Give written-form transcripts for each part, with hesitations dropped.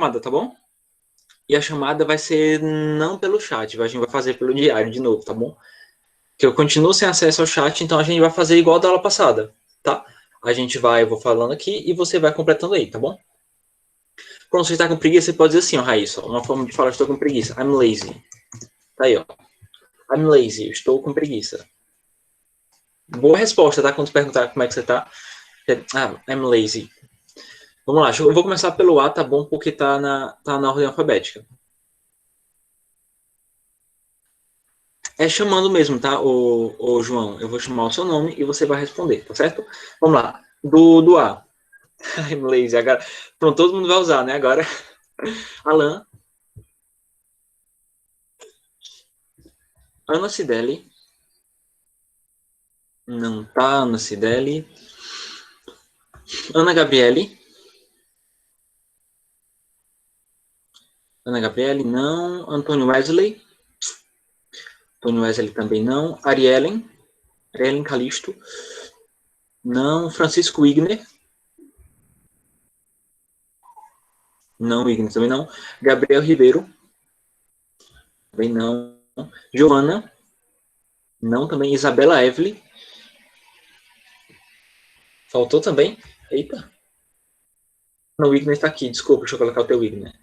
chamada, tá bom? E a chamada vai ser não pelo chat, a gente vai fazer pelo diário de novo, tá bom? Que eu continuo sem acesso ao chat, então a gente vai fazer igual da aula passada, tá? Eu vou falando aqui e você vai completando aí, tá bom? Quando você está com preguiça, você pode dizer assim, ó, Raíssa, uma forma de falar estou com preguiça. I'm lazy. Tá aí, ó. I'm lazy, eu estou com preguiça. Boa resposta, tá? Quando te perguntar como é que você tá. I'm lazy. Vamos lá, eu vou começar pelo A, tá bom? Porque tá na ordem alfabética. É chamando mesmo, tá, ô João? Eu vou chamar o seu nome e você vai responder, tá certo? Vamos lá. Do A. I'm lazy. Agora, pronto, todo mundo vai usar, né? Agora, Alan. Ana Cidelli. Não tá, Ana Cidelli. Ana Gabriele. Ana Gabriele, não. Antônio Wesley. Antônio Wesley também não. Ariellen. Ariellen Calisto. Não. Francisco Wigner. Não, Wigner também não. Gabriel Ribeiro. Também não. Giovana. Não, também. Isabela Evelyn. Faltou também? Eita. Não, o Wigner está aqui. Desculpa, deixa eu colocar o teu Wigner.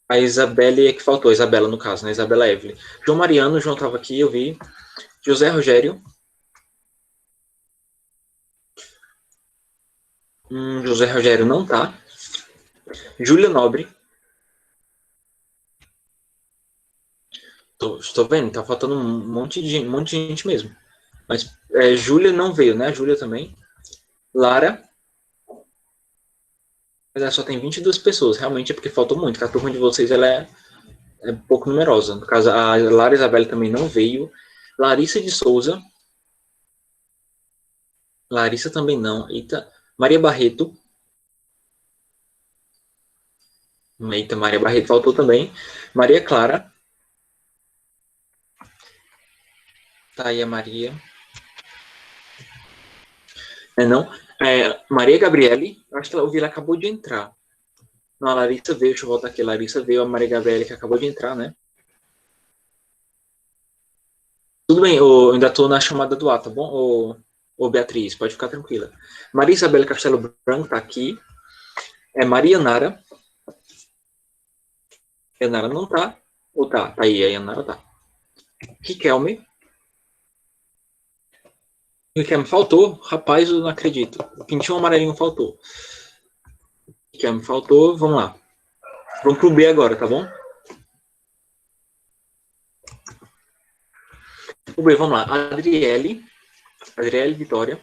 A Isabelle é que faltou. A Isabela, no caso, né? Isabela Evelyn. João Mariano, o João estava aqui, eu vi. José Rogério. José Rogério não tá. Júlia Nobre. Estou vendo, tá faltando um monte de gente mesmo. Mas Júlia não veio, né? Júlia também. Lara. Mas ela só tem 22 pessoas. Realmente é porque faltou muito. Que a turma de vocês ela é pouco numerosa. No caso, a Lara Isabel também não veio. Larissa de Souza. Larissa também não. Eita. Maria Barreto. Eita, Maria Barreto faltou também. Maria Clara. Tá aí a Maria. Não? Maria Gabriele. Acho que ela acabou de entrar. Não, a Larissa veio. Deixa eu voltar aqui. A Larissa veio. A Maria Gabriele que acabou de entrar, né? Tudo bem, eu ainda estou na chamada do A, tá bom? Ô Beatriz, pode ficar tranquila. Maria Isabela Castelo Branco tá aqui. Maria Nara. A Nara não tá. Ou tá? Tá aí, a Nara tá. Riquelme. Riquelme faltou? Rapaz, eu não acredito. O pintinho amarelinho faltou. Riquelme faltou, vamos lá. Vamos pro B agora, tá bom? O B, vamos lá. Adriele Vitória.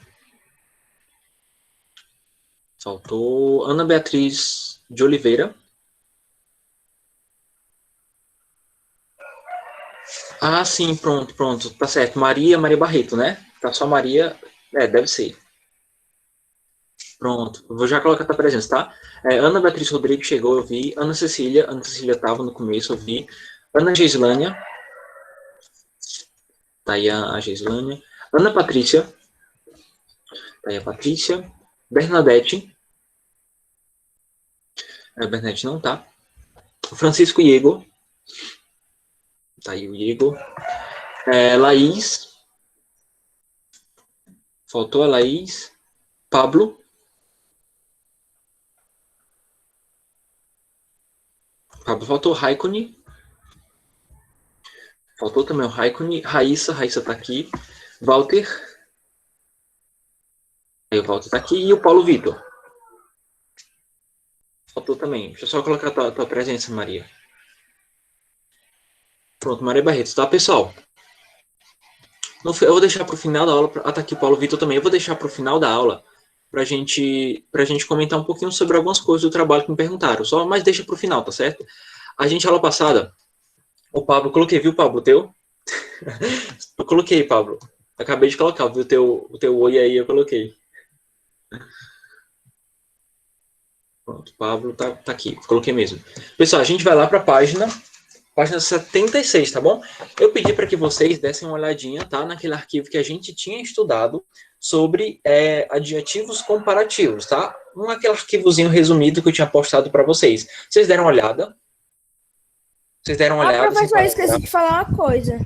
Faltou. Ana Beatriz de Oliveira. Ah, sim, pronto. Tá certo. Maria Barreto, né? Tá só Maria. Deve ser. Pronto. Eu vou já colocar a tua presença, tá? Ana Beatriz Rodrigues chegou, eu vi. Ana Cecília estava no começo, eu vi. Ana Gislânia. Tá aí a Gislânia. Ana Patrícia. Tá aí a Patrícia. Bernadette. A Bernadette não tá. Francisco Iego. Tá aí o Iego. Laís. Faltou a Laís. Pablo. Faltou o Raikkonen. Faltou também o Raikkonen. Raíssa tá aqui. Walter. Aí o Walter tá aqui. E o Paulo Vitor. Faltou também. Deixa eu só colocar a tua presença, Maria. Pronto, Maria Barreto. Tá, pessoal? Eu vou deixar para o final da aula. Tá aqui o Paulo Vitor também. Eu vou deixar para o final da aula pra gente comentar um pouquinho sobre algumas coisas do trabalho que me perguntaram. Mas deixa para o final, tá certo? A aula passada, o Pablo, coloquei, viu, Pablo, o teu? Eu coloquei, Pablo. Acabei de colocar, viu, o teu oi aí, eu coloquei. Pronto, Pablo tá aqui, coloquei mesmo. Pessoal, a gente vai lá para a página 76, tá bom? Eu pedi para que vocês dessem uma olhadinha, tá? Naquele arquivo que a gente tinha estudado sobre adjetivos comparativos, tá? aquele arquivozinho resumido que eu tinha postado para vocês. Vocês deram uma olhada? Vocês deram uma olhada? Professor, eu esqueci de falar uma coisa.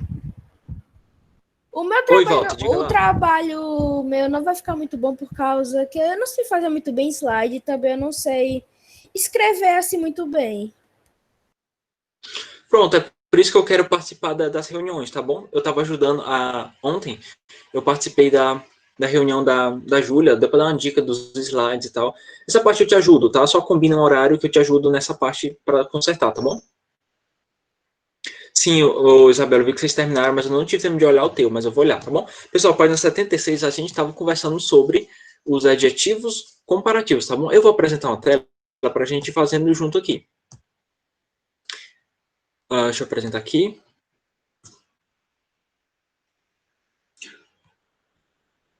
O meu Oi, trabalho, Walter, diga lá. trabalho meu não vai ficar muito bom por causa que eu não sei fazer muito bem slide, também eu não sei escrever assim muito bem. Pronto, é por isso que eu quero participar das reuniões, tá bom? Eu estava ajudando ontem, eu participei da reunião da Júlia, deu para dar uma dica dos slides e tal. Essa parte eu te ajudo, tá? Só combina um horário que eu te ajudo nessa parte para consertar, tá bom? Sim, Isabela, eu vi que vocês terminaram, mas eu não tive tempo de olhar o teu, mas eu vou olhar, tá bom? Pessoal, página 76, a gente estava conversando sobre os adjetivos comparativos, tá bom? Eu vou apresentar uma tela para a gente ir fazendo junto aqui. Deixa eu apresentar aqui.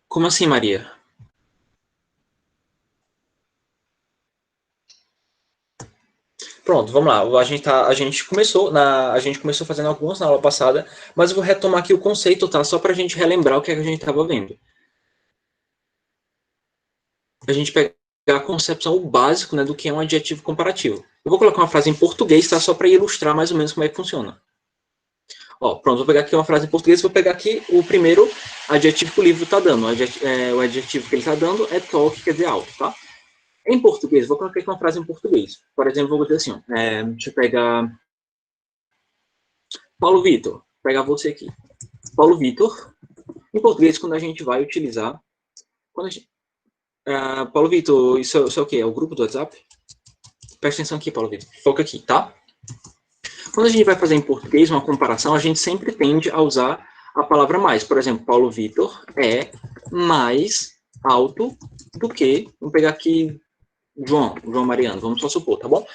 Como assim, Maria? Pronto, vamos lá. A gente começou fazendo alguns na aula passada, mas eu vou retomar aqui o conceito, tá? Só para a gente relembrar o que, é que a gente estava vendo. A gente pegar a concepção, o básico, né, do que é um adjetivo comparativo. Eu vou colocar uma frase em português, tá? Só para ilustrar mais ou menos como é que funciona. Ó, pronto, vou pegar aqui uma frase em português, vou pegar aqui o primeiro adjetivo que o livro está dando. O adjetivo que ele está dando é tall, que quer dizer alto, tá? Em português, vou colocar aqui uma frase em português. Por exemplo, vou dizer assim, ó, deixa eu pegar Paulo Vitor, vou pegar você aqui. Paulo Vitor, em português, quando a gente vai utilizar... Paulo Vitor, isso é o quê? É o grupo do WhatsApp? Presta atenção aqui, Paulo Vitor. Foca aqui, tá? Quando a gente vai fazer em português uma comparação, a gente sempre tende a usar a palavra mais. Por exemplo, Paulo Vitor é mais alto do que... Vamos pegar aqui João Mariano, vamos só supor, tá bom?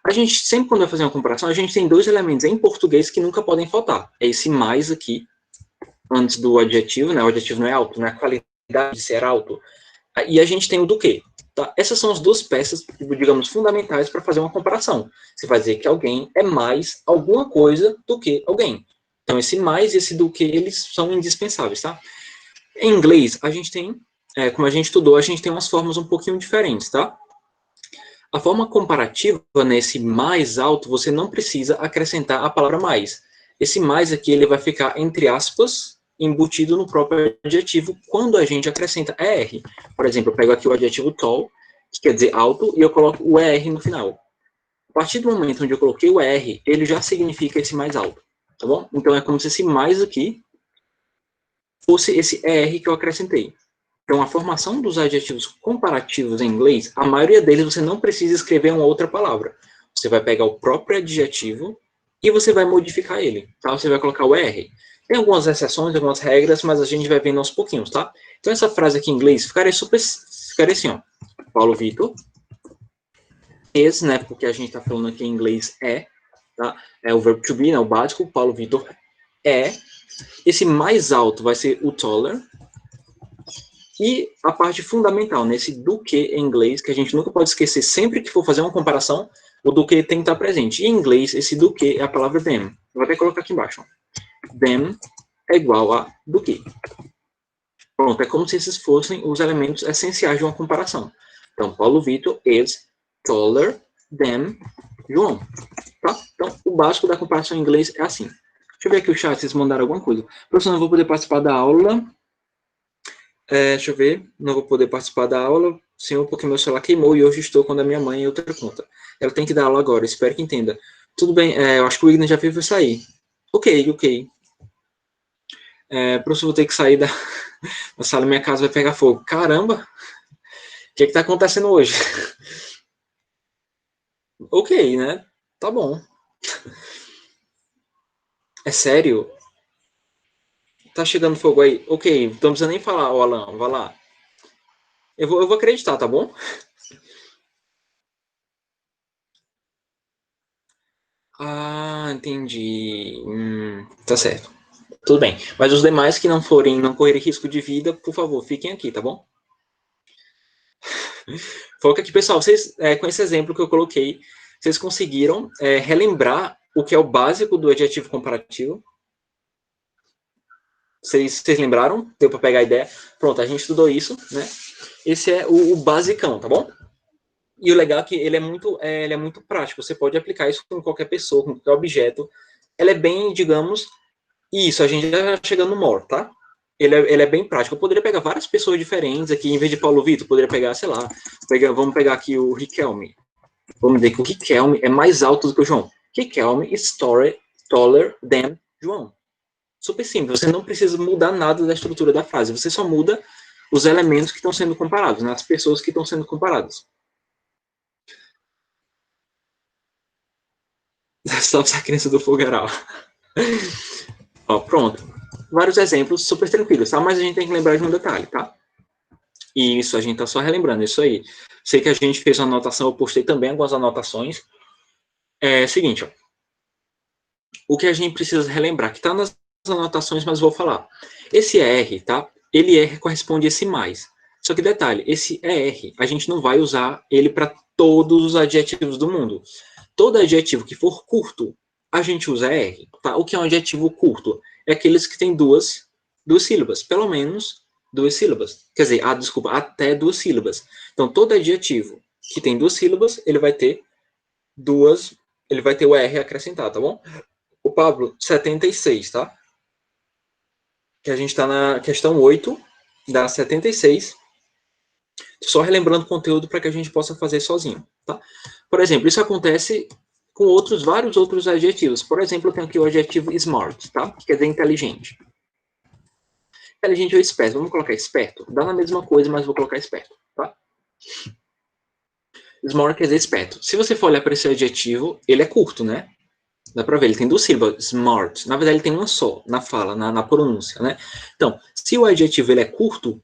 A gente, sempre quando vai fazer uma comparação, a gente tem dois elementos em português que nunca podem faltar. É esse mais aqui, antes do adjetivo, né? O adjetivo não é alto, não é a qualidade de ser alto. E a gente tem o do que. Tá? Essas são as duas peças, digamos, fundamentais para fazer uma comparação. Você vai dizer que alguém é mais alguma coisa do que alguém. Então, esse mais e esse do que, eles são indispensáveis, tá? Em inglês, a gente tem, como a gente estudou, a gente tem umas formas um pouquinho diferentes, tá? A forma comparativa, nesse mais alto, você não precisa acrescentar a palavra mais. Esse mais aqui, ele vai ficar, entre aspas, embutido no próprio adjetivo quando a gente acrescenta ER. Por exemplo, eu pego aqui o adjetivo tall, que quer dizer alto, e eu coloco o ER no final. A partir do momento onde eu coloquei o ER, ele já significa esse mais alto, tá bom? Então, é como se esse mais aqui fosse esse ER que eu acrescentei. Então, a formação dos adjetivos comparativos em inglês, a maioria deles você não precisa escrever uma outra palavra. Você vai pegar o próprio adjetivo e você vai modificar ele, tá? Você vai colocar o R. Tem algumas exceções, algumas regras, mas a gente vai vendo aos pouquinhos, tá? Então, essa frase aqui em inglês ficaria assim, ó. Paulo Vitor is, né? Porque a gente tá falando aqui em inglês tá? É o verbo to be, né? O básico. Paulo Vitor é. Esse mais alto vai ser o taller. E a parte fundamental, nesse do que em inglês, que a gente nunca pode esquecer, sempre que for fazer uma comparação, o do que tem que estar presente. E em inglês, esse do que é a palavra them. Eu vou até colocar aqui embaixo. Them é igual a do que. Pronto, é como se esses fossem os elementos essenciais de uma comparação. Então, Paulo Vitor is taller than João. Tá? Então, o básico da comparação em inglês é assim. Deixa eu ver aqui o chat, vocês mandaram alguma coisa. Professor, não vou poder participar da aula. Deixa eu ver, não vou poder participar da aula, sim, porque meu celular queimou e hoje estou com a da minha mãe em outra conta. Ela tem que dar aula agora, espero que entenda. Tudo bem, eu acho que o Igor já viu sair. Ok. Professor, vou ter que sair da sala, minha casa vai pegar fogo. Caramba, o que está acontecendo hoje? Ok, né? Tá bom. É sério? Tá chegando fogo aí? Ok, não precisa nem falar, ô Alan, vai lá. Eu vou acreditar, tá bom? Entendi. Tá certo. Tudo bem. Mas os demais que não correrem risco de vida, por favor, fiquem aqui, tá bom? Foca aqui, pessoal. Vocês, com esse exemplo que eu coloquei, vocês conseguiram relembrar o que é o básico do adjetivo comparativo? Vocês lembraram? Deu para pegar a ideia? Pronto, a gente estudou isso, né? Esse é o basicão, tá bom? E o legal é que ele é muito prático. Você pode aplicar isso com qualquer pessoa, com qualquer objeto. Ele é bem, digamos, isso, a gente já chega no more, tá? Ele é bem prático. Eu poderia pegar várias pessoas diferentes aqui, em vez de Paulo Vitor, poderia pegar, sei lá, vamos pegar aqui o Riquelme. Vamos dizer que o Riquelme é mais alto do que o João. Riquelme is taller than João. Super simples, você não precisa mudar nada da estrutura da frase, você só muda os elementos que estão sendo comparados, né? As pessoas que estão sendo comparadas. Salve a criança do fogaral. Ó, pronto. Vários exemplos super tranquilos, tá? Mas a gente tem que lembrar de um detalhe, tá? E isso, a gente tá só relembrando isso aí. Sei que a gente fez uma anotação, eu postei também algumas anotações. É o seguinte, ó. O que a gente precisa relembrar, que tá nas anotações, mas vou falar. Esse ER, tá? Ele corresponde a esse mais. Só que detalhe, esse ER, a gente não vai usar ele para todos os adjetivos do mundo. Todo adjetivo que for curto, a gente usa ER, tá? O que é um adjetivo curto? É aqueles que têm duas sílabas, pelo menos duas sílabas. Quer dizer, desculpa, até duas sílabas. Então, todo adjetivo que tem duas sílabas, ele vai ter o ER acrescentado, tá bom? O Pablo, 76, tá? Que a gente está na questão 8 da 76. Só relembrando o conteúdo para que a gente possa fazer sozinho, tá? Por exemplo, isso acontece com vários outros adjetivos. Por exemplo, eu tenho aqui o adjetivo smart, tá? Que quer dizer inteligente. Inteligente ou esperto. Vamos colocar esperto? Dá na mesma coisa, mas vou colocar esperto, tá? Smart quer dizer esperto. Se você for olhar para esse adjetivo, ele é curto, né? Dá para ver, ele tem duas sílabas, smart. Na verdade, ele tem uma só na fala, na pronúncia, né? Então, se o adjetivo ele é curto,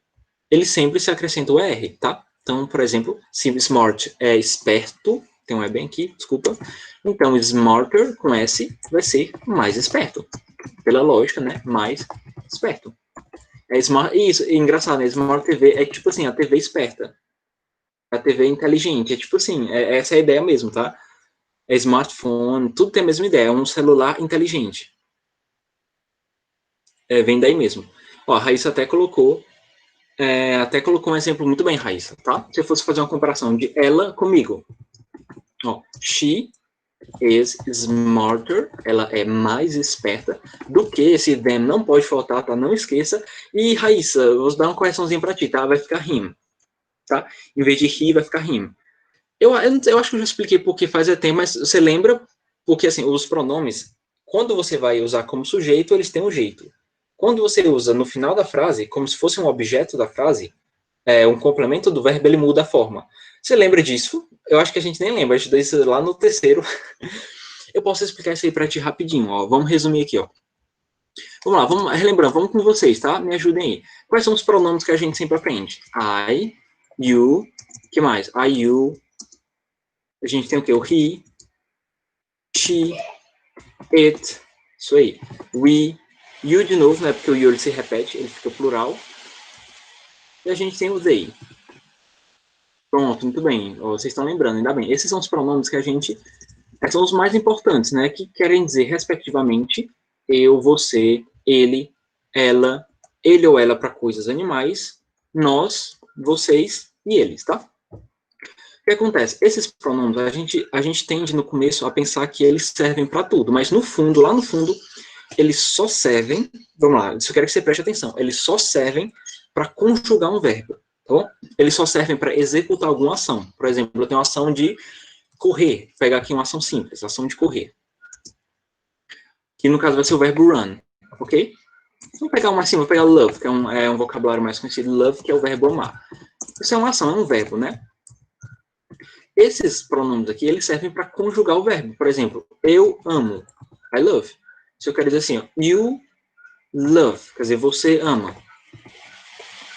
ele sempre se acrescenta o R, tá? Então, por exemplo, se smart é esperto, tem um E bem aqui, desculpa. Então, smarter, com S, vai ser mais esperto. Pela lógica, né? Mais esperto. É smart, isso, é engraçado, né? Smart TV é tipo assim, a TV esperta. A TV inteligente. É tipo assim, essa é a ideia mesmo, tá? É smartphone, tudo tem a mesma ideia, é um celular inteligente. Vem daí mesmo. Ó, a Raíssa até colocou um exemplo muito bem, Raíssa, tá? Se eu fosse fazer uma comparação de ela comigo. Ó, she is smarter, ela é mais esperta do que esse them não pode faltar, tá? Não esqueça. E, Raíssa, vou dar uma correçãozinha pra ti, tá? Vai ficar him, tá? Em vez de he, vai ficar him. Eu acho que eu já expliquei por que faz tempo, mas você lembra? Porque, assim, os pronomes, quando você vai usar como sujeito, eles têm um jeito. Quando você usa no final da frase, como se fosse um objeto da frase, um complemento do verbo, ele muda a forma. Você lembra disso? Eu acho que a gente nem lembra, a gente isso lá no terceiro. Eu posso explicar isso aí para ti rapidinho, ó. Vamos resumir aqui, ó. Vamos lá, relembrando, vamos com vocês, tá? Me ajudem aí. Quais são os pronomes que a gente sempre aprende? I, you, que mais? I, you. A gente tem o quê? O he, she, it, isso aí. We, you de novo, né? Porque o you ele se repete, ele fica plural. E a gente tem o they. Pronto, muito bem. Vocês estão lembrando, ainda bem. Esses são os pronomes que a gente... são os mais importantes, né? Que querem dizer, respectivamente, eu, você, ele, ela, ele ou ela para coisas animais, nós, vocês e eles, tá? O que acontece? Esses pronomes, a gente tende no começo a pensar que eles servem para tudo, mas no fundo, lá no fundo, eles só servem, vamos lá, isso eu quero que você preste atenção, eles só servem para conjugar um verbo, tá bom? Eles só servem para executar alguma ação. Por exemplo, eu tenho a ação de correr, vou pegar aqui uma ação simples, ação de correr. Que no caso vai ser o verbo run, ok? Vou pegar uma assim, vou pegar love, que é um vocabulário mais conhecido, love, que é o verbo amar. Isso é uma ação, é um verbo, né? Esses pronomes aqui, eles servem para conjugar o verbo. Por exemplo, eu amo, I love. Se eu quero dizer assim, ó, you love, quer dizer, você ama.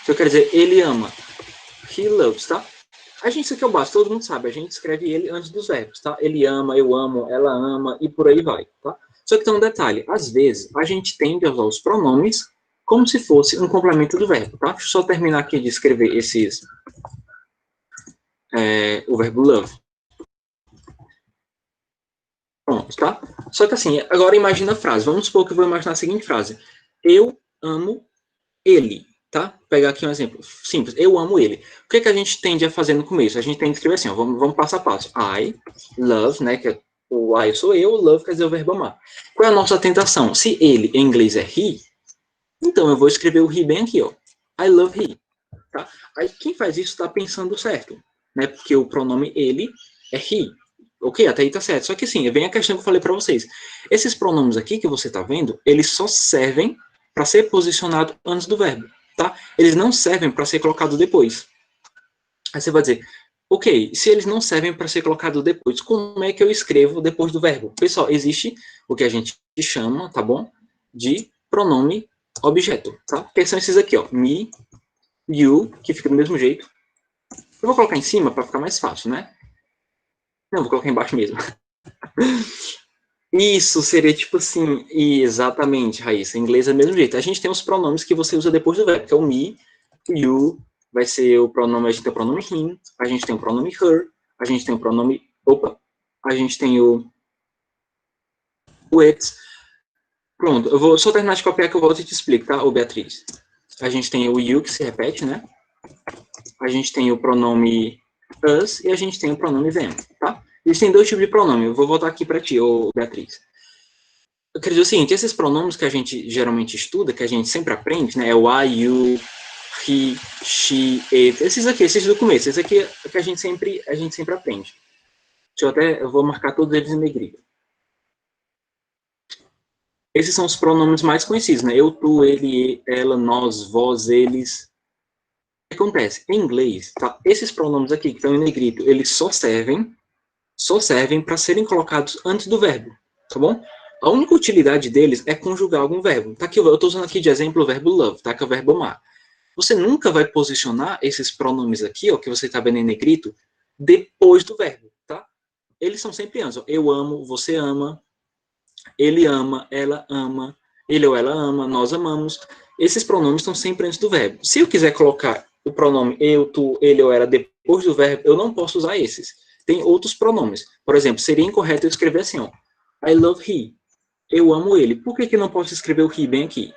Se eu quero dizer, ele ama, he loves, tá? Isso aqui é o básico, todo mundo sabe, a gente escreve ele antes dos verbos, tá? Ele ama, eu amo, ela ama, e por aí vai, tá? Só que tem um detalhe, às vezes a gente tende a usar os pronomes como se fosse um complemento do verbo, tá? Deixa eu só terminar aqui de escrever o verbo love. Pronto, tá? Só que assim, agora imagina a frase, vamos supor que eu vou imaginar a seguinte frase. Eu amo ele. Tá? Vou pegar aqui um exemplo simples. Eu amo ele. O que é que a gente tende a fazer no começo? A gente tem que escrever assim, ó, vamos passo a passo. I love, né? Que o I sou eu, love quer dizer o verbo amar. Qual é a nossa tentação? Se ele em inglês é he, então eu vou escrever o he bem aqui, ó. I love he. Tá? Aí quem faz isso está pensando certo, né? Porque o pronome ele é he. Ok, até aí tá certo. Só que assim, vem a questão que eu falei para vocês. Esses pronomes aqui que você tá vendo, eles só servem para ser posicionado antes do verbo. Tá? Eles não servem para ser colocado depois. Aí você vai dizer, ok, se eles não servem para ser colocado depois, como é que eu escrevo depois do verbo? Pessoal, existe o que a gente chama, tá bom? De pronome objeto, tá? Que são esses aqui, ó. Me, you, que fica do mesmo jeito. Eu vou colocar em cima para ficar mais fácil, né? Não, vou colocar embaixo mesmo. Isso seria tipo assim, exatamente, Raíssa. Em inglês é do mesmo jeito. A gente tem os pronomes que você usa depois do verbo, que é o me, you, vai ser o pronome, a gente tem o pronome him, a gente tem o pronome her, a gente tem o pronome, a gente tem o it. Pronto, eu vou só terminar de copiar que eu volto e te explico, tá, ô Beatriz? A gente tem o you, que se repete, né? A gente tem o pronome us e a gente tem o pronome them, tá? Existem dois tipos de pronome. Eu vou voltar aqui para ti, ô Beatriz. Eu quero dizer o seguinte, esses pronomes que a gente geralmente estuda, que a gente sempre aprende, né? É o I, you, he, she, it. Esses aqui, esses do começo. Esses aqui é que a gente sempre aprende. Eu vou marcar todos eles em negrito. Esses são os pronomes mais conhecidos, né? Eu, tu, ele, ela, nós, vós, eles. O que acontece? Em inglês, tá? Esses pronomes aqui que estão em negrito, eles só servem para serem colocados antes do verbo, tá bom? A única utilidade deles é conjugar algum verbo. Tá aqui, eu estou usando aqui de exemplo o verbo love, tá? Que é o verbo amar. Você nunca vai posicionar esses pronomes aqui, ó, que você está vendo em negrito, depois do verbo, tá? Eles são sempre antes. Ó. Eu amo, você ama, ele ama, ela ama, ele ou ela ama, nós amamos. Esses pronomes estão sempre antes do verbo. Se eu quiser colocar o pronome eu, tu, ele ou ela depois do verbo, eu não posso usar esses. Tem outros pronomes. Por exemplo, seria incorreto eu escrever assim, ó. I love he. Eu amo ele. Por que não posso escrever o he bem aqui?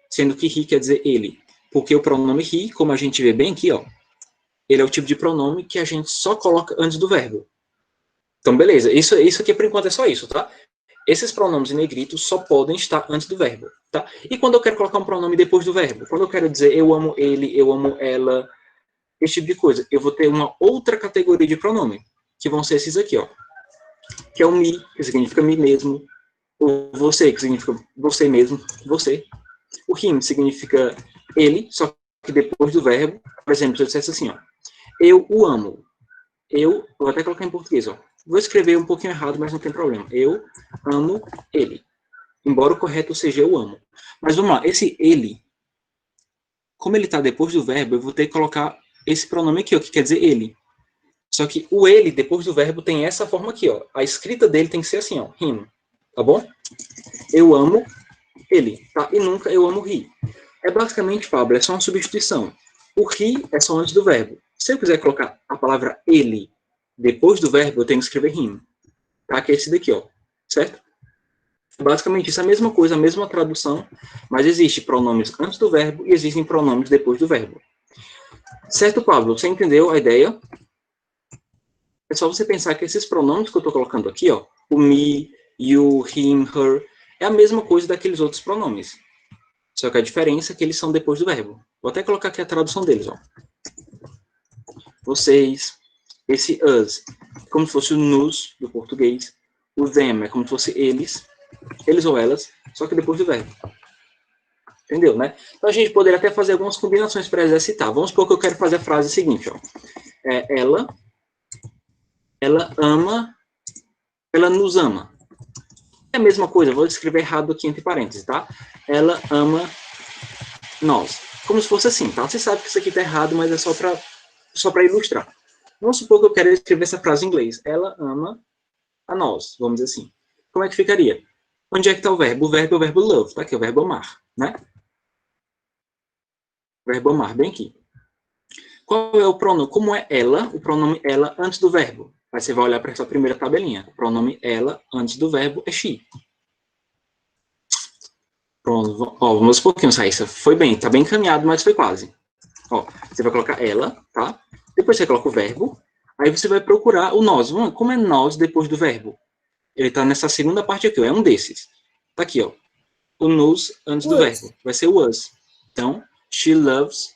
Sendo que he quer dizer ele. Porque o pronome he, como a gente vê bem aqui, ó, ele é o tipo de pronome que a gente só coloca antes do verbo. Então, beleza. Isso aqui, por enquanto, é só isso, tá? Esses pronomes em negrito só podem estar antes do verbo, tá? E quando eu quero colocar um pronome depois do verbo? Quando eu quero dizer eu amo ele, eu amo ela, esse tipo de coisa, eu vou ter uma outra categoria de pronome, que vão ser esses aqui, ó. Que é o me, que significa me mesmo. O você, que significa você mesmo, você. O him significa ele, só que depois do verbo. Por exemplo, se eu dissesse assim, ó. Eu o amo. Vou até colocar em português, ó. Vou escrever um pouquinho errado, mas não tem problema. Eu amo ele. Embora o correto seja eu amo. Mas vamos lá, esse ele, como ele está depois do verbo, eu vou ter que colocar esse pronome aqui, ó, que quer dizer ele. Só que o ele, depois do verbo, tem essa forma aqui, ó. A escrita dele tem que ser assim, ó, him. Tá bom? Eu amo ele, tá? E nunca eu amo he. É basicamente, Pablo, é só uma substituição. O he é só antes do verbo. Se eu quiser colocar a palavra ele depois do verbo, eu tenho que escrever him. Tá? Que é esse daqui, ó. Certo? Basicamente, isso é a mesma coisa, a mesma tradução, mas existe pronomes antes do verbo e existem pronomes depois do verbo. Certo, Pablo? Você entendeu a ideia? É só você pensar que esses pronomes que eu estou colocando aqui, ó, o me, you, him, her, é a mesma coisa daqueles outros pronomes. Só que a diferença é que eles são depois do verbo. Vou até colocar aqui a tradução deles, ó. Vocês, esse us, como se fosse o nos do português. O them é como se fosse eles ou elas, só que depois do verbo. Entendeu, né? Então a gente poderia até fazer algumas combinações para exercitar. Vamos supor que eu quero fazer a frase seguinte, ó. Ela ama, ela nos ama. É a mesma coisa, vou escrever errado aqui entre parênteses, tá? Ela ama nós. Como se fosse assim, tá? Você sabe que isso aqui tá errado, mas é só para ilustrar. Vamos supor que eu quero escrever essa frase em inglês. Ela ama a nós, vamos dizer assim. Como é que ficaria? Onde é que está o verbo? O verbo é o verbo love, tá? Que é o verbo amar, né? O verbo amar, bem aqui. Qual é o pronome? Como é ela? O pronome ela antes do verbo. Aí você vai olhar para essa primeira tabelinha. O pronome ela antes do verbo é she. Pronto, ó, vamos pouquinhos, Raíssa. Foi bem, tá bem encaminhado, mas foi quase. Ó, você vai colocar ela, tá? Depois você coloca o verbo. Aí você vai procurar o nós. Como é nós depois do verbo? Ele tá nessa segunda parte aqui, ó. É um desses. Tá aqui, ó. O nos antes do verbo. Vai ser o us. Então, she loves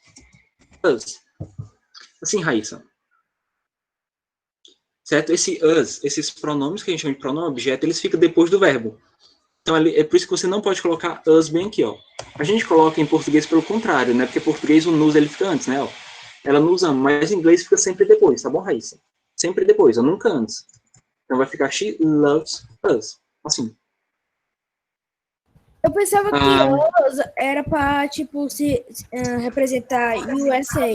us. Assim, Raíssa. Certo? Esses pronomes que a gente chama de pronome objeto, eles ficam depois do verbo. Então, é por isso que você não pode colocar us bem aqui, ó. A gente coloca em português pelo contrário, né? Porque em português o nos ele fica antes, né? Ó. Ela não usa, mas em inglês fica sempre depois, tá bom, Raíssa? Sempre depois, ó, nunca antes. Então vai ficar she loves us. Assim. Eu pensava que us era pra, tipo, representar USA.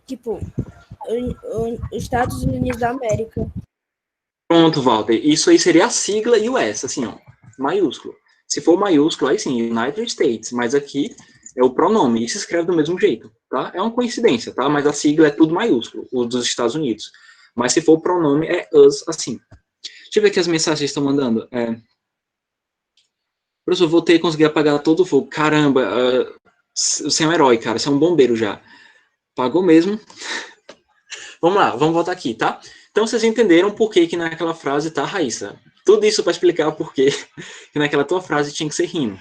Tipo, os Estados Unidos da América. Pronto, Walter. Isso aí seria a sigla US, assim, ó. Maiúsculo. Se for maiúsculo, aí sim, United States. Mas aqui é o pronome. E se escreve do mesmo jeito, tá? É uma coincidência, tá? Mas a sigla é tudo maiúsculo, o dos Estados Unidos. Mas se for o pronome, é us, assim. Deixa eu ver aqui as mensagens que estão mandando. Professor, vou ter que conseguir apagar todo o fogo. Caramba, você é um herói, cara. Você é um bombeiro já. Apagou mesmo. Vamos lá, vamos voltar aqui, tá? Então, vocês entenderam por que naquela frase tá Raíssa. Tudo isso para explicar por que naquela tua frase tinha que ser him.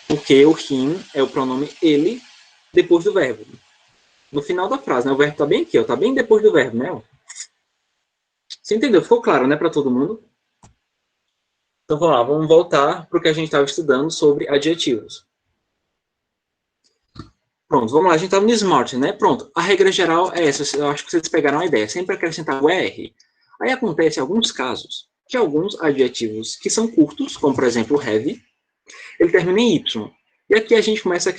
Porque o him é o pronome ele depois do verbo. No final da frase, né? O verbo tá bem aqui, ó. Tá bem depois do verbo, né? Você entendeu? Ficou claro, né, para todo mundo? Então, vamos lá, vamos voltar para o que a gente estava estudando sobre adjetivos. Pronto, vamos lá, a gente estava no smart, né? Pronto, a regra geral é essa, eu acho que vocês pegaram a ideia, sempre acrescentar o ER. Aí acontece alguns casos que alguns adjetivos que são curtos, como por exemplo o have, ele termina em Y. E aqui a gente começa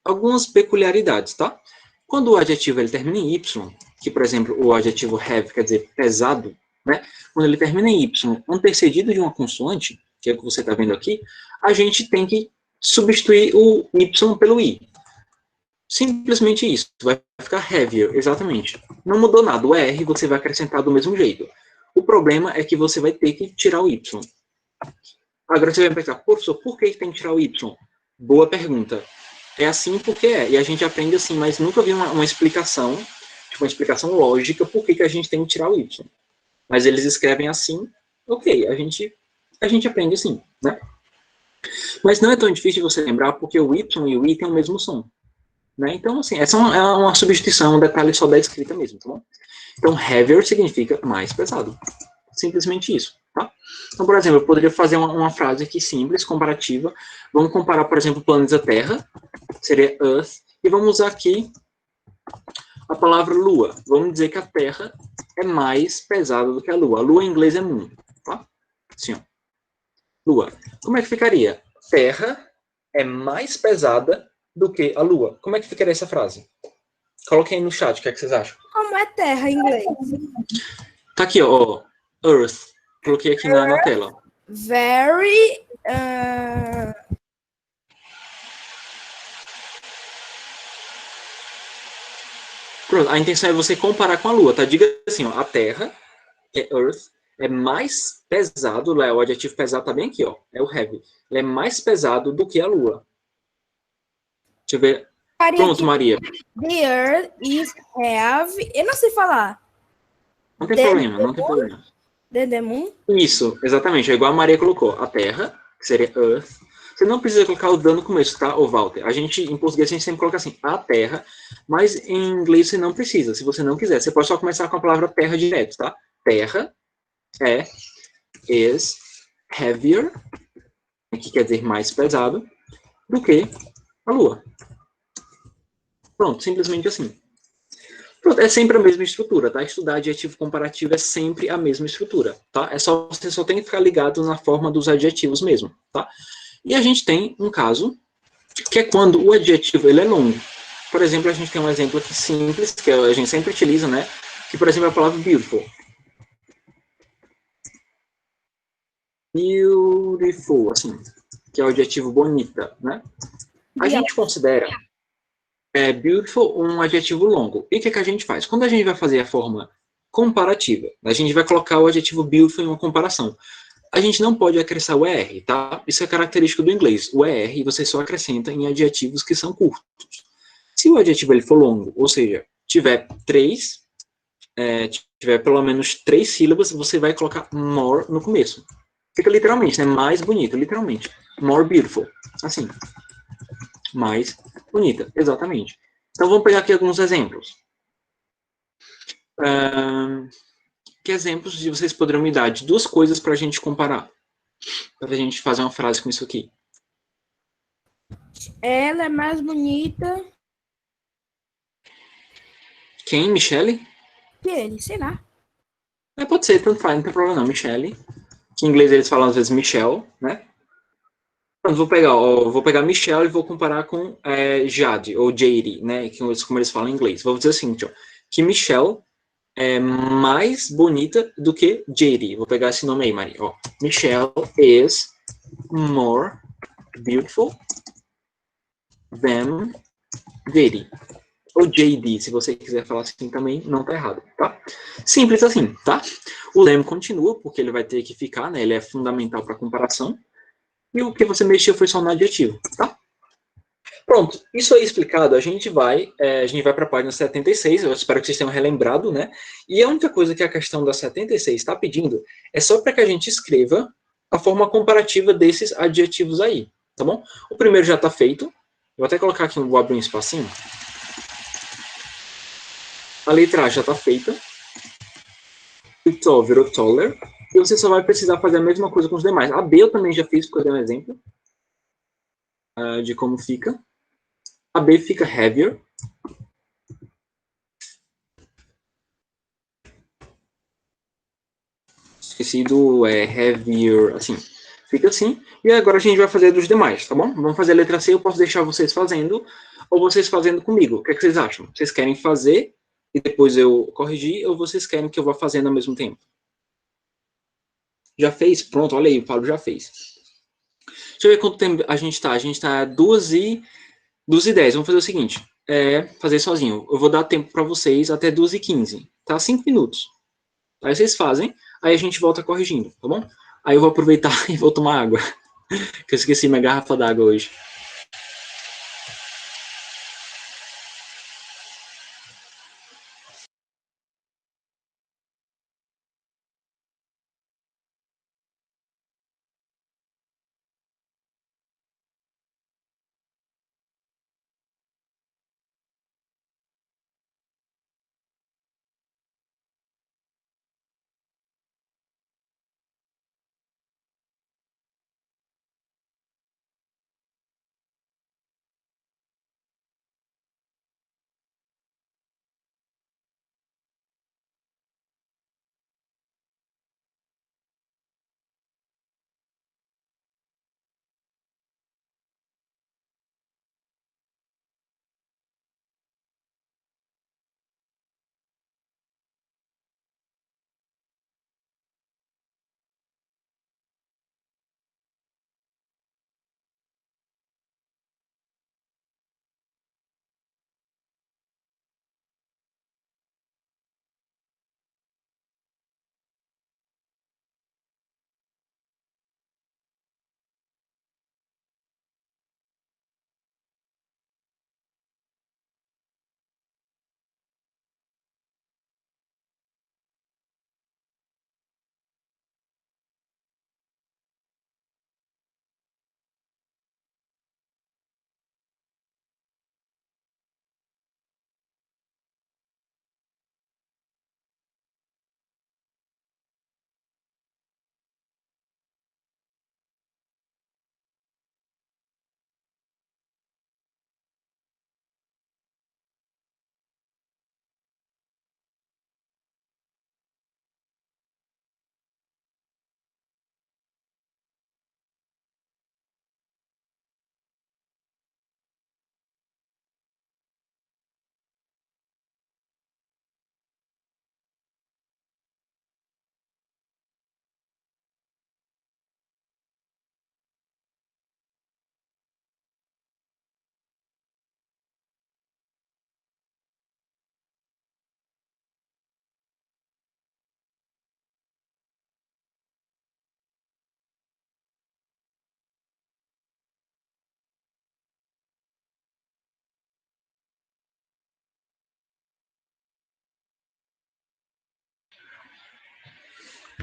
algumas peculiaridades, tá? Quando o adjetivo ele termina em Y, que por exemplo o adjetivo have quer dizer pesado, né? Quando ele termina em Y, antecedido de uma consoante, que é o que você está vendo aqui, a gente tem que substituir o Y pelo I. Simplesmente isso, vai ficar heavier, exatamente. Não mudou nada, o R você vai acrescentar do mesmo jeito. O problema é que você vai ter que tirar o Y. Agora você vai pensar, professor, por que tem que tirar o Y? Boa pergunta. É assim porque é, e a gente aprende assim, mas nunca vi uma explicação, tipo, uma explicação lógica por que a gente tem que tirar o Y. Mas eles escrevem assim, ok, a gente aprende assim, né? Mas não é tão difícil você lembrar, porque o Y e o I têm o mesmo som. Né? Então, assim, essa é uma substituição, um detalhe só da escrita mesmo, tá bom? Então, heavier significa mais pesado. Simplesmente isso, tá? Então, por exemplo, eu poderia fazer uma frase aqui simples, comparativa. Vamos comparar, por exemplo, o planeta Terra, seria Earth, e vamos usar aqui a palavra Lua. Vamos dizer que a Terra é mais pesada do que a Lua. A Lua em inglês é Moon, tá? Assim, ó. Lua. Como é que ficaria? Terra é mais pesada do que a Lua. Como é que ficaria essa frase? Coloquem aí no chat, o que é que vocês acham? Como é terra em inglês? Tá aqui, ó. Earth. Coloquei aqui na tela. Very... Pronto, a intenção é você comparar com a Lua, tá? Diga assim, ó. A Terra, que é Earth, é mais pesado, o adjetivo pesado tá bem aqui, ó. É o heavy. Ele é mais pesado do que a Lua. Deixa eu ver. Pronto, Maria. The Earth is heavy... Eu não sei falar. Não tem problema, não tem problema. The moon? Isso, exatamente. É igual a Maria colocou. A Terra, que seria Earth. Você não precisa colocar o D no começo, tá, ô Walter? Em português, a gente sempre coloca assim, a Terra. Mas em inglês você não precisa, se você não quiser. Você pode só começar com a palavra terra direto, tá? Terra is heavier, que quer dizer mais pesado, do que a Lua. Pronto, simplesmente assim. Pronto, é sempre a mesma estrutura, tá? Estudar adjetivo comparativo é sempre a mesma estrutura, tá? Você só tem que ficar ligado na forma dos adjetivos mesmo, tá? E a gente tem um caso, que é quando o adjetivo ele é longo. Por exemplo, a gente tem um exemplo aqui simples, que a gente sempre utiliza, né? Que, por exemplo, é a palavra beautiful. Beautiful, assim, que é o adjetivo bonita, né? A gente considera beautiful um adjetivo longo. E o que a gente faz? Quando a gente vai fazer a forma comparativa, a gente vai colocar o adjetivo beautiful em uma comparação. A gente não pode acrescentar o ER, tá? Isso é característico do inglês. O ER você só acrescenta em adjetivos que são curtos. Se o adjetivo ele for longo, ou seja, tiver tiver pelo menos 3 sílabas, você vai colocar more no começo. Fica literalmente, né? Mais bonito, literalmente. More beautiful. Assim. Mais bonita, exatamente. Então vamos pegar aqui alguns exemplos. Que exemplos de vocês poderiam me dar de duas coisas para a gente comparar? Para a gente fazer uma frase com isso aqui. Ela é mais bonita Quem? Michelle? que ele, sei lá. Pode ser, tanto faz, não tem problema não. Michelle. Que em inglês eles falam às vezes Michelle, né? Então, vou pegar Michelle e vou comparar com Jade, ou Jade, né? Como eles falam em inglês. Vou dizer assim, que Michelle é mais bonita do que Jade. Vou pegar esse nome aí, Maria. Ó, Michelle is more beautiful than Jade. Ou JD, se você quiser falar assim também, não tá errado, tá? Simples assim, tá? O leme continua, porque ele vai ter que ficar, né? Ele é fundamental para comparação. E o que você mexeu foi só no adjetivo, tá? Pronto, isso aí explicado, a gente vai para a página 76, eu espero que vocês tenham relembrado, né? E a única coisa que a questão da 76 está pedindo é só para que a gente escreva a forma comparativa desses adjetivos aí, tá bom? O primeiro já está feito, vou até colocar aqui, vou abrir um espacinho. A letra A já está feita, o tall virou taller, e você só vai precisar fazer a mesma coisa com os demais. A B eu também já fiz, porque eu dei um exemplo de como fica. A B fica heavier, esqueci do heavier, assim. Fica assim. E agora a gente vai fazer dos demais, tá bom? Vamos fazer a letra C, eu posso deixar vocês fazendo, ou vocês fazendo comigo. O que, é que vocês acham? Vocês querem fazer e depois eu corrigir, ou vocês querem que eu vá fazendo ao mesmo tempo? Já fez? Pronto, olha aí, o Paulo já fez. Deixa eu ver quanto tempo a gente tá. A gente tá 2h10. Vamos fazer o seguinte, fazer sozinho. Eu vou dar tempo para vocês até 2h15, tá? 5 minutos. Aí vocês fazem, aí a gente volta corrigindo, tá bom? Aí eu vou aproveitar e vou tomar água, que eu esqueci minha garrafa d'água hoje.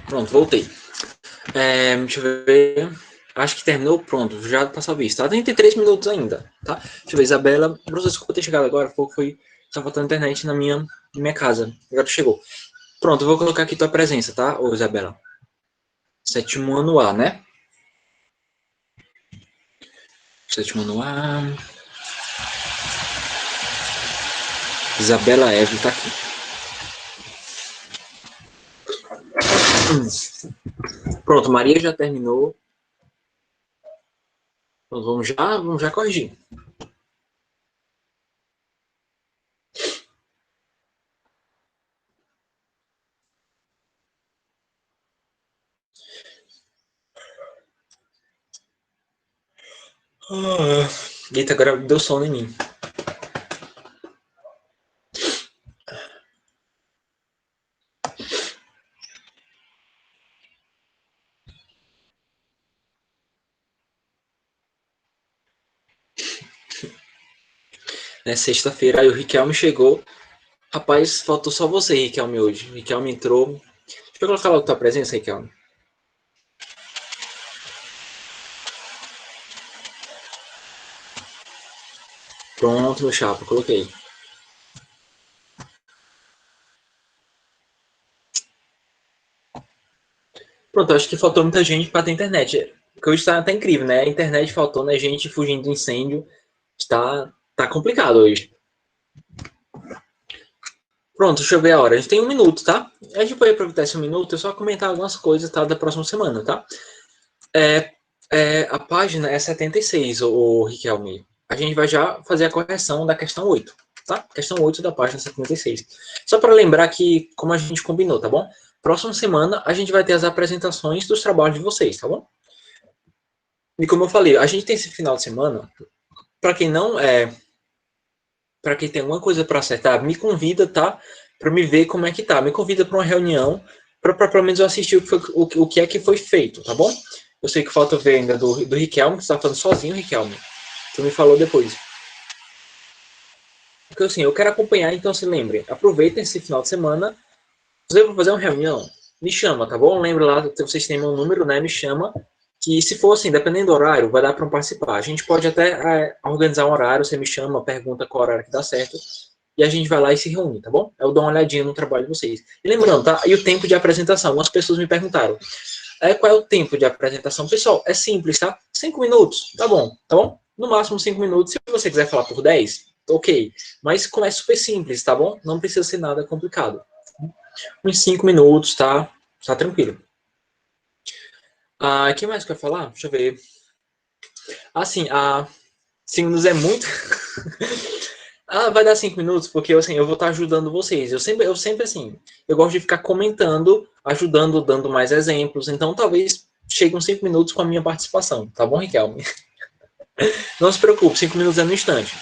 Pronto, voltei. Deixa eu ver. Acho que terminou, pronto, já passou a vista. Tá 33 minutos ainda, tá? Deixa eu ver, Isabela. Professor, desculpa ter chegado agora, foi tá faltando internet na minha casa. Agora chegou. Pronto, eu vou colocar aqui tua presença, tá, ô Isabela? Sétimo ano A, né? Sétimo ano A. Isabela Eve tá aqui. Pronto, Maria já terminou. Então, vamos já corrigir. Eita, agora deu sono em mim. É sexta-feira, aí o Riquelme chegou. Rapaz, faltou só você, Riquelme, hoje. Riquelme entrou. Deixa eu colocar logo tua presença, Riquelme. Pronto, meu chapa, coloquei. Pronto, acho que faltou muita gente para ter internet. Porque hoje tá incrível, né? A internet faltou, né? Gente fugindo do incêndio. Tá complicado hoje. Pronto, deixa eu ver a hora. A gente tem 1 minuto, tá? A gente pode aproveitar esse 1 minuto e só comentar algumas coisas, tá? Da próxima semana, tá? A página é 76, o Riquelme. A gente vai já fazer a correção da questão 8, tá? Questão 8 da página 76. Só para lembrar que, como a gente combinou, tá bom? Próxima semana a gente vai ter as apresentações dos trabalhos de vocês, tá bom? E como eu falei, a gente tem esse final de semana. Para quem não é, para quem tem alguma coisa para acertar, me convida, tá? Para me ver como é que tá. Me convida para uma reunião para pelo menos eu assistir o que é que foi feito, tá bom? Eu sei que falta ver ainda do Riquelme, que você tá falando sozinho, Riquelme. Tu me falou depois. Porque assim, eu quero acompanhar, então se lembre, aproveitem esse final de semana. Se você for fazer uma reunião, me chama, tá bom? Lembra lá, vocês têm meu número, né? Me chama. Que se for assim, dependendo do horário, vai dar para participar. A gente pode até organizar um horário, você me chama, pergunta qual horário que dá certo, e a gente vai lá e se reúne, tá bom? Eu dou uma olhadinha no trabalho de vocês. E lembrando, tá? E o tempo de apresentação. Algumas pessoas me perguntaram. Qual é o tempo de apresentação? Pessoal, é simples, tá? 5 minutos, tá bom, tá bom? No máximo 5 minutos. Se você quiser falar por 10, ok. Mas é super simples, tá bom? Não precisa ser nada complicado. Uns 5 minutos, tá? Tá tranquilo. O que mais que eu ia falar? Deixa eu ver. Assim, 5 minutos é muito. Vai dar 5 minutos, porque assim, eu vou estar ajudando vocês. Eu sempre assim, eu gosto de ficar comentando, ajudando, dando mais exemplos. Então, talvez chegue uns 5 minutos com a minha participação. Tá bom, Riquelme? Não se preocupe, 5 minutos é no instante.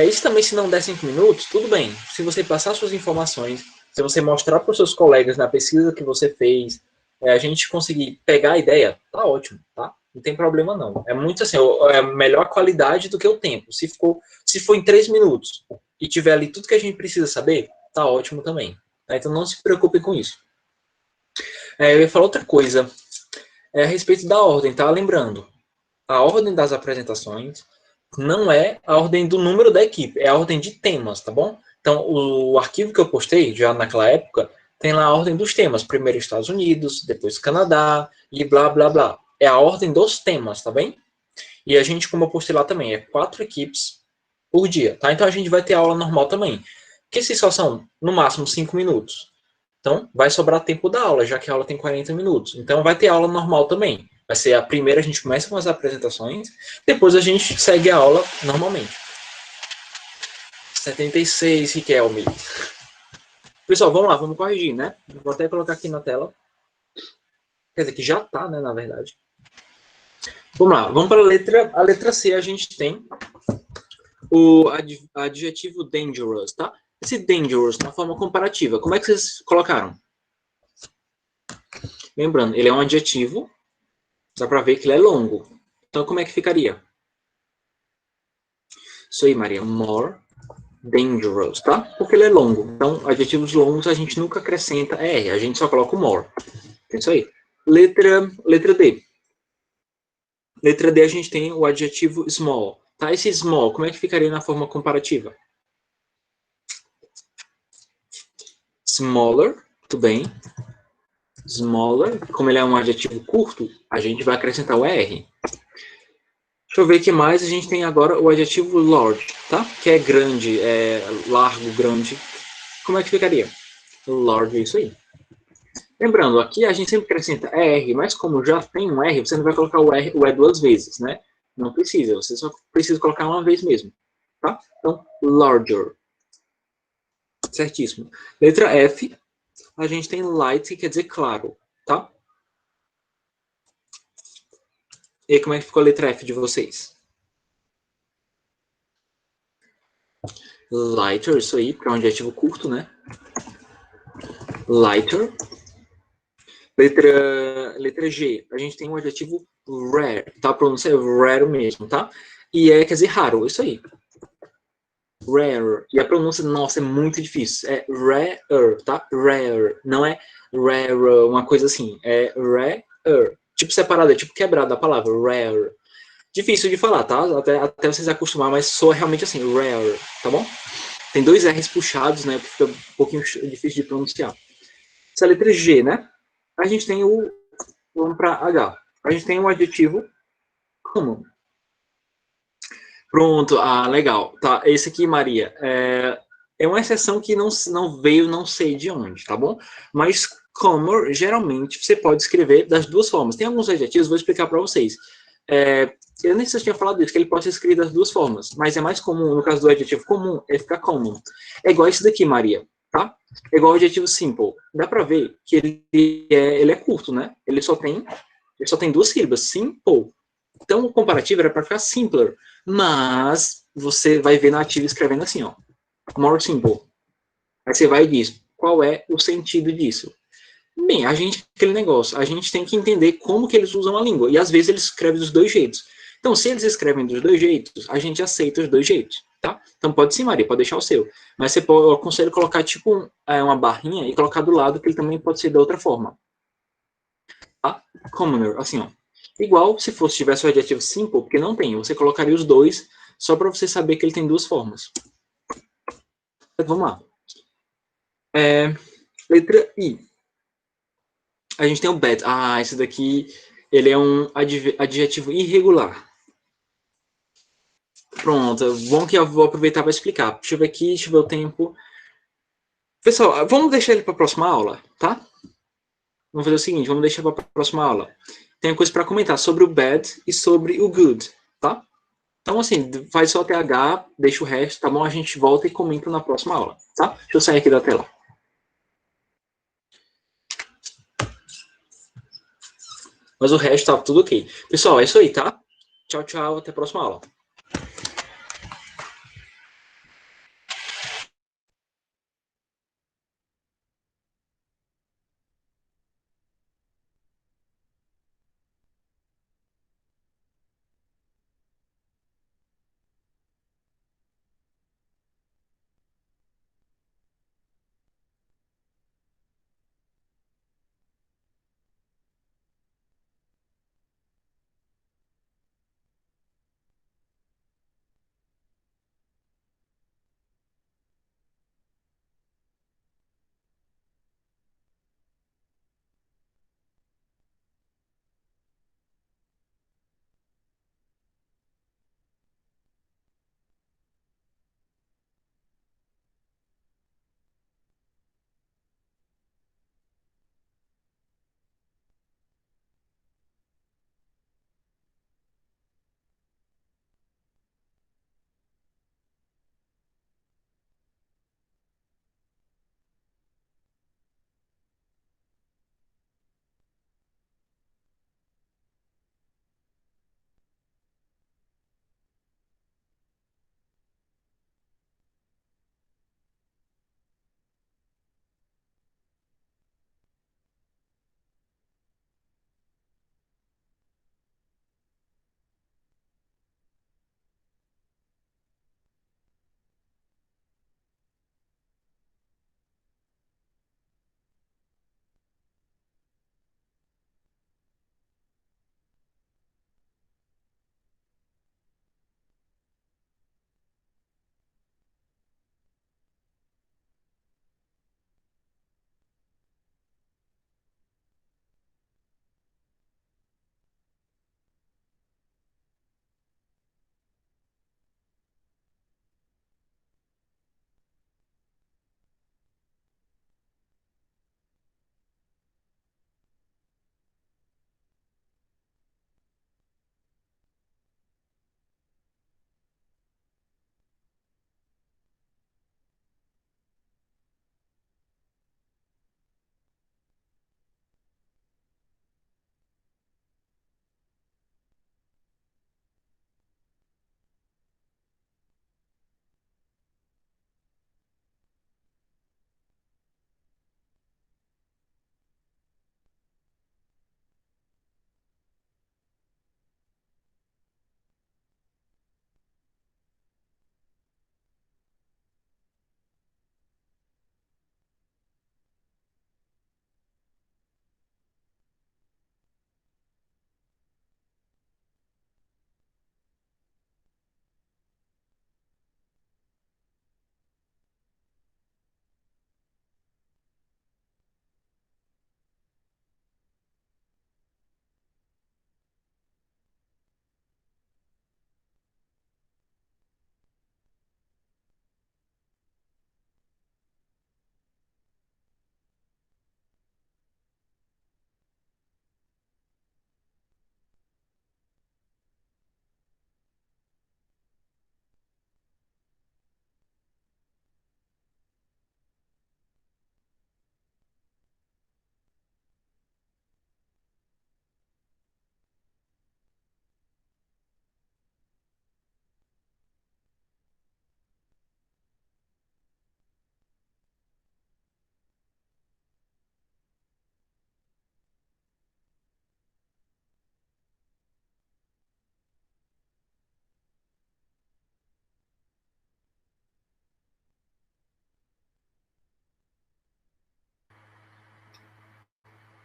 Isso também, se não der 5 minutos, tudo bem. Se você passar suas informações, se você mostrar para os seus colegas na pesquisa que você fez, a gente conseguir pegar a ideia, tá ótimo, tá? Não tem problema não. É muito assim, é melhor a qualidade do que o tempo. Se for em 3 minutos e tiver ali tudo que a gente precisa saber, tá ótimo também. Tá? Então não se preocupe com isso. Eu ia falar outra coisa a respeito da ordem, tá? Lembrando, a ordem das apresentações não é a ordem do número da equipe, é a ordem de temas, tá bom? Então, o arquivo que eu postei, já naquela época, tem lá a ordem dos temas. Primeiro Estados Unidos, depois Canadá, e blá, blá, blá. É a ordem dos temas, tá bem? E a gente, como eu postei lá também, é 4 equipes por dia, tá? Então, a gente vai ter aula normal também. Porque se só são, no máximo, 5 minutos. Então, vai sobrar tempo da aula, já que a aula tem 40 minutos. Então, vai ter aula normal também. Vai ser a primeira, a gente começa com as apresentações, depois a gente segue a aula normalmente. 76, Riquelme. Pessoal, vamos lá, vamos corrigir, né? Vou até colocar aqui na tela. Quer dizer, que já tá, né, na verdade. Vamos lá, vamos para a letra C. A gente tem o adjetivo dangerous, tá? Esse dangerous, na forma comparativa, como é que vocês colocaram? Lembrando, ele é um adjetivo, dá para ver que ele é longo. Então, como é que ficaria? Isso aí, Maria. More dangerous, tá? Porque ele é longo. Então, adjetivos longos a gente nunca acrescenta R, a gente só coloca o more. É isso aí. Letra D. Letra D a gente tem o adjetivo small. Tá? Esse small, como é que ficaria na forma comparativa? Smaller, tudo bem. Smaller, como ele é um adjetivo curto, a gente vai acrescentar o R. Deixa eu ver o que mais. A gente tem agora o adjetivo large, tá? Que é grande, é largo, grande. Como é que ficaria? Large, isso aí. Lembrando, aqui a gente sempre acrescenta R, mas como já tem um R, você não vai colocar o R, o E duas vezes, né? Não precisa, você só precisa colocar uma vez mesmo, tá? Então, larger. Certíssimo. Letra F, a gente tem light, que quer dizer claro, tá? E aí, como é que ficou a letra F de vocês? Lighter, isso aí, porque é um adjetivo curto, né? Lighter. Letra G, a gente tem um adjetivo rare, tá? A pronúncia é rare mesmo, tá? E quer dizer raro, isso aí. Rare. E a pronúncia, nossa, é muito difícil. É rare, tá? Rare. Não é rare, uma coisa assim. É rare. Tipo separada, tipo quebrada a palavra. Rare. Difícil de falar, tá? Até vocês acostumar, mas soa realmente assim. Rare, tá bom? Tem dois R's puxados, né? Que fica um pouquinho difícil de pronunciar. Essa é a letra G, né? A gente tem o. Vamos para H. A gente tem um adjetivo comum. Pronto, legal. Tá, esse aqui, Maria, é uma exceção que não veio, não sei de onde, tá bom? Mas common, geralmente, você pode escrever das duas formas. Tem alguns adjetivos, vou explicar para vocês. Eu nem sei se eu tinha falado isso, que ele pode ser escrito das duas formas, mas é mais comum, no caso do adjetivo comum, ele fica common. É igual esse daqui, Maria, tá? É igual o adjetivo simple. Dá para ver que ele é curto, né? Ele só tem duas sílabas, simple. Então, o comparativo era para ficar simpler, mas você vai ver nativo escrevendo assim, ó, more simple. Aí você vai e diz, qual é o sentido disso? Bem, aquele negócio, a gente tem que entender como que eles usam a língua, e às vezes eles escrevem dos dois jeitos. Então, se eles escrevem dos dois jeitos, a gente aceita os dois jeitos, tá? Então, pode sim, Maria, pode deixar o seu. Mas eu aconselho colocar, tipo, uma barrinha e colocar do lado, que ele também pode ser de outra forma. Tá? Commoner, assim, ó. Igual se tivesse o adjetivo simple, porque não tem, você colocaria os dois só para você saber que ele tem duas formas. Vamos lá. Letra I. A gente tem o bad. Esse daqui, ele é um adjetivo irregular. Pronto, bom que eu vou aproveitar para explicar. Deixa eu ver aqui, deixa eu ver o tempo. Pessoal, vamos deixar ele para a próxima aula, tá? Vamos fazer o seguinte, vamos deixar para a próxima aula. Tem coisa para comentar sobre o bad e sobre o good, tá? Então, assim, faz só TH, deixa o resto, tá bom? A gente volta e comenta na próxima aula, tá? Deixa eu sair aqui da tela. Mas o resto tá tudo ok. Pessoal, é isso aí, tá? Tchau, tchau, até a próxima aula.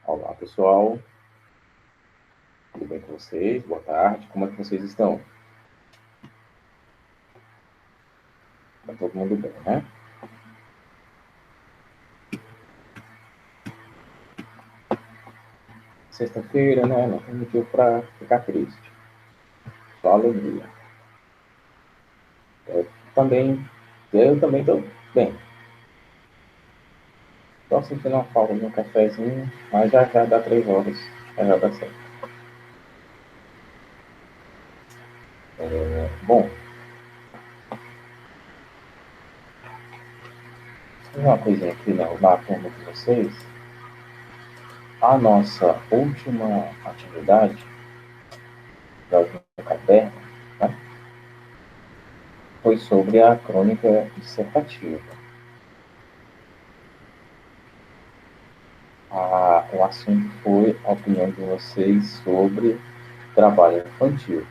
Olá, pessoal. Tudo bem com vocês? Boa tarde. Como é que vocês estão? Tá todo mundo bem, né? Sexta-feira, né? Não tem motivo para ficar triste. Só alegria. Eu também, eu também estou bem. Estou sentindo uma falta de um cafezinho, mas já já dá 3 horas. Já dá certo. Bom, uma coisinha aqui na turma de vocês. A nossa última atividade da caderno, né, foi sobre a crônica dissertativa. O assunto foi a opinião de vocês sobre trabalho infantil.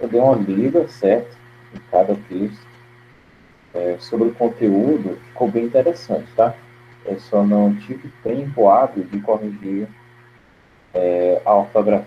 Eu dei uma lida, certo, em cada texto. Sobre o conteúdo, ficou bem interessante, tá? Eu só não tive tempo hábil de corrigir a ortografia